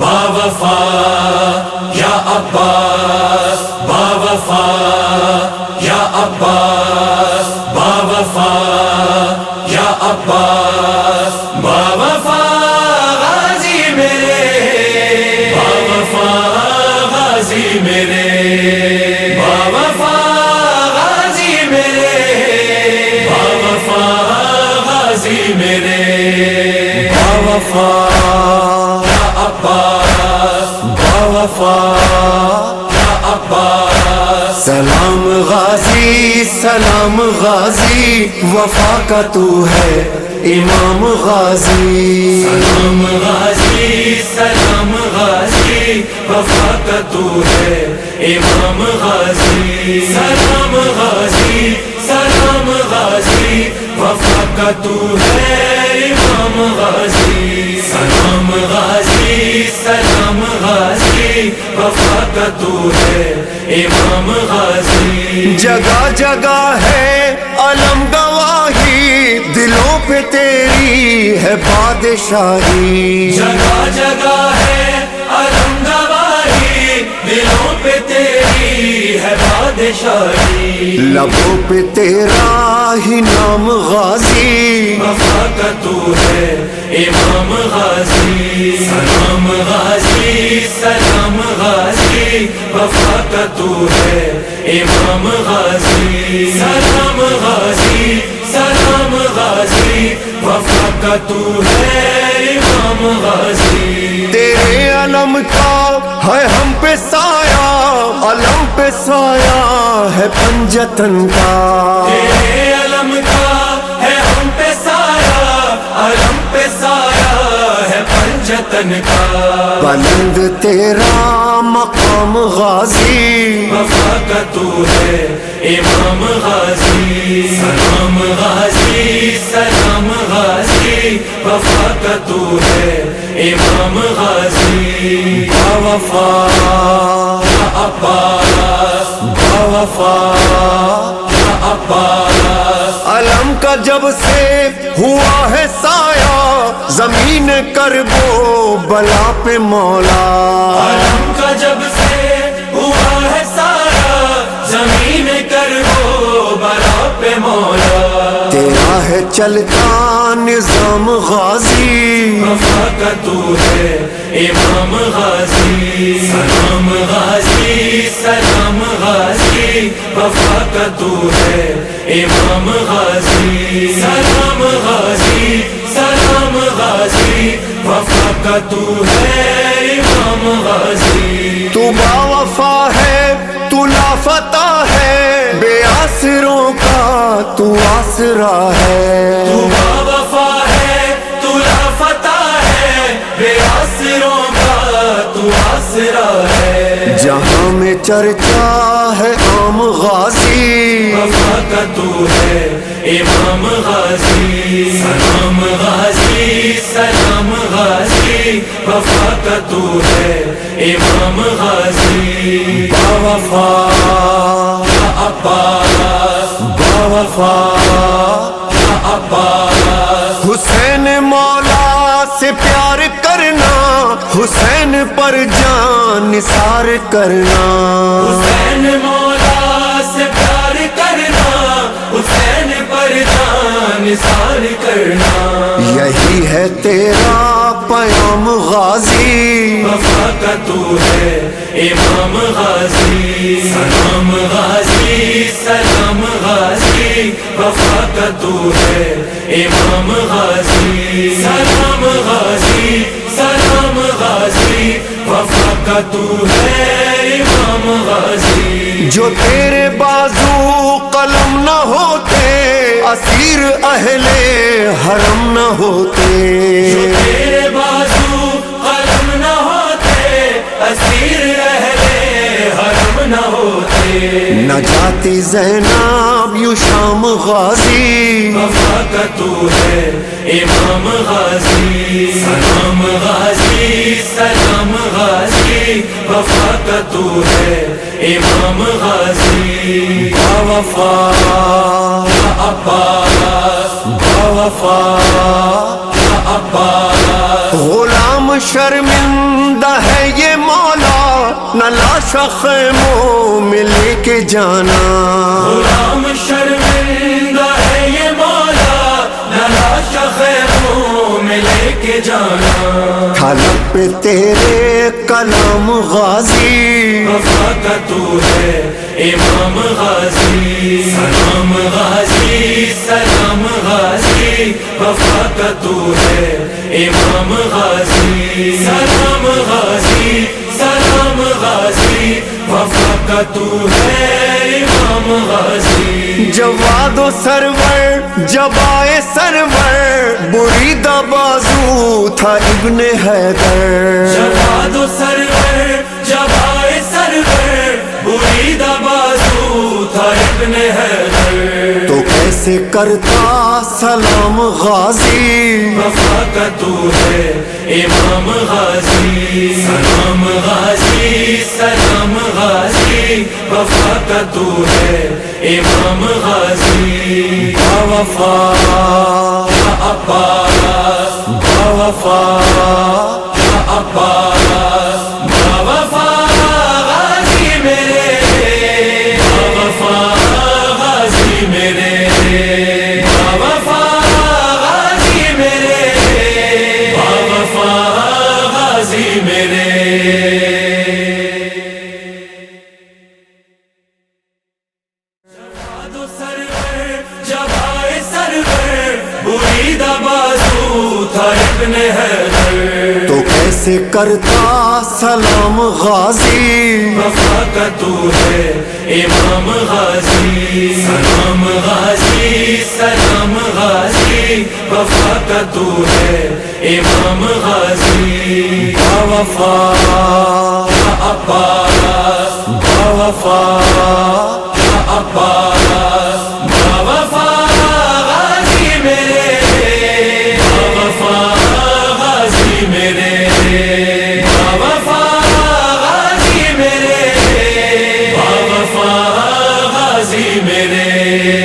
باوفا یا عباس، باوفا یا عباس، باوفا یا عباس، باوفا غازی میرے، باوفا غازی میرے، باوفا غازی میرے، باوفا غازی میرے، باوفا یا عباس، باوفا یا عباس، سلام غازی سلام غازی، وفا کا تو ہے امام غازی، سلام غازی سلام غازی، وفا کا تو ہے امام غازی، سلام غازی سلام غازی، وفا کا تو ہے امام غازی، سلام غازی سلام غازی، وفا کا تو ہے امام غازی، جگہ جگہ ہے علم گواہی، دلوں پہ تیری ہے بادشاہی، جگہ جگہ ہے علم گواہی، دلوں پہ تیری ہے بادشاہی، لبوں پہ تیرا ہی نام غازی، وفا کا تو ہے امام غازی، سلام غازی سلام غازی، وفا کا تو ہے امام غازی، سلام غازی سلام غازی، وفا کا تو ہے امام غازی، تیرے علم کا ہے ہم پہ سایہ، علم پہ سایہ ہے پنجتن کا، تیرے علم کا ہے ہم پہ سایہ، علم پہ سایہ ہے پنجتن کا، بلند تیرا مقام غازی، وفا کا تو ہے امام غازی، سلام غازی سلام غازی، وفا کا تو ہے امام غازی، باوفا یا عباس، باوفا یا عباس، علم کا جب سے ہوا ہے سایہ، زمین کربو بلا پہ مولا، علم کا جب سے ہوا ہے سایہ، زمین کربو بلا پہ مولا، تیرا ہے چلتا نظام غازی، وفا کا تو ہے امام غازی، سلام غازی سلام غازی، وفا کا تو ہے امام غازی، سلام غازی سلام غازی، وفا کا تو ہے امام غازی، تو باوفا ہے تو لافتہ ہے، بے آسروں کا تو آسرا ہے، تو باوفا ہے تو لافتہ ہے، بے آسروں کا تو آسرا ہے، جہاں میں چرچا ہے عام غازی، وفا کا تو ہے امام غازی، سلام غازی سلام غازی، وفا کا تو ہے امام غازی، باوفا یا عباس، باوفا یا عباس، حسین مولا سے پیار کرنا، حسین پر جان نثار کرنا، حسین مولا سے پیار کرنا، حسین پر جان نثار کرنا، یہی ہے تیرا پیام غازی، وفا کا تو ہے امام غازی، سلام غازی سلام غازی، وفا کا تو ہے امام غازی، سلام غازی سلام غازی، وفا کا تو ہے امام غازی، جو تیرے بازو قلم نہ ہوتے، اسیر اہل حرم نہ ہوتے، جو تیرے بازو قلم نہ ہوتے، اسیر اہل حرم نہ ہوتے، نہ جاتی زینب یوں شام غازی، وفا کا تو ہے امام غازی، سلام غازی سلام غازی، وفا کا تو ہے امام غازی، باوفا یا عباس، باوفا یا عباس، غلام شرمندہ نہ لاشا خیموں میں لے کے جانا. غلام شرمندہ ہے یہ مولا، نہ لاشا خیموں میں لے کے جانا. تھا لب پہ تیرے کلام غازی، وفا کا تو ہے امام غازی. سلام غازی سلام غازی، وفا کا تو ہے امام غازی. سلام غازی سلام غازی، وفا کا تو ہے امام غازی. جواد و سرور جب آئے سرور، بریدہ بازو تھا ابن حیدر. جواد و سرور جب آئے سرور، بریدہ بازو تھا ابن حیدر. تو کیسے کرتا سلام غازی، وفا کا تو ہے امام غازی. سلام غازی سلام غازی، وفا کا تو ہے امام غازی. با وفا یا عباس، با وفا یا عباس، با وفا غازی میرے، با وفا غازی میرے، با وفا غازی میرے، با وفا غازی میرے. جواد و سرور جب آئے سرور، بریدہ بازو تھا ابن حیدر. تو کیسے کرتا سلام غازی، وفا کا تو ہے امام غازی. سلام غازی سلام غازی، وفا کا تو ہے امام غازی. با وفا یا عباس، با وفا یا عباس، با وفا غازی میرے، با وفا غازی میرے، با وفا غازی میرے، با وفا غازی میرے.